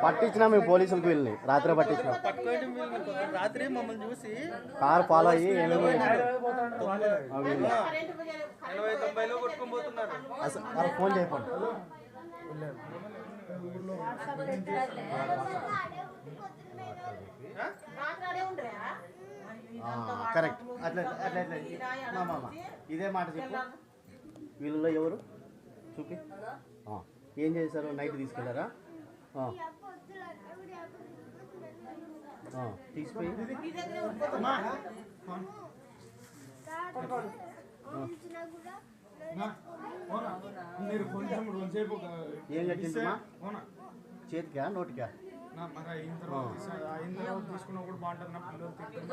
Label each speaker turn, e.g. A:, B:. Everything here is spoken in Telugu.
A: పట్టించినా మేము పోలీసులకు వెళ్ళి రాత్రి పట్టించినాం.
B: రాత్రి మమ్మల్ని చూసి
A: కార్ ఫాలో అయ్యి
B: 80-90లో కొట్టుకొని పోతున్నారు.
A: ఫోన్ చేయకండి. కరెక్ట్. అట్లా అట్లా అట్లా ఇదే మాట చెప్పు. వీళ్ళలో ఎవరు చూపి. ఏం చేశారు? నైట్ తీసుకెళ్ళారా? తీసిపోయి ఏం కట్టిందమ్మా? చేతికా నోటికా?
B: తీసుకున్నా కూడా బాగుంటుంది.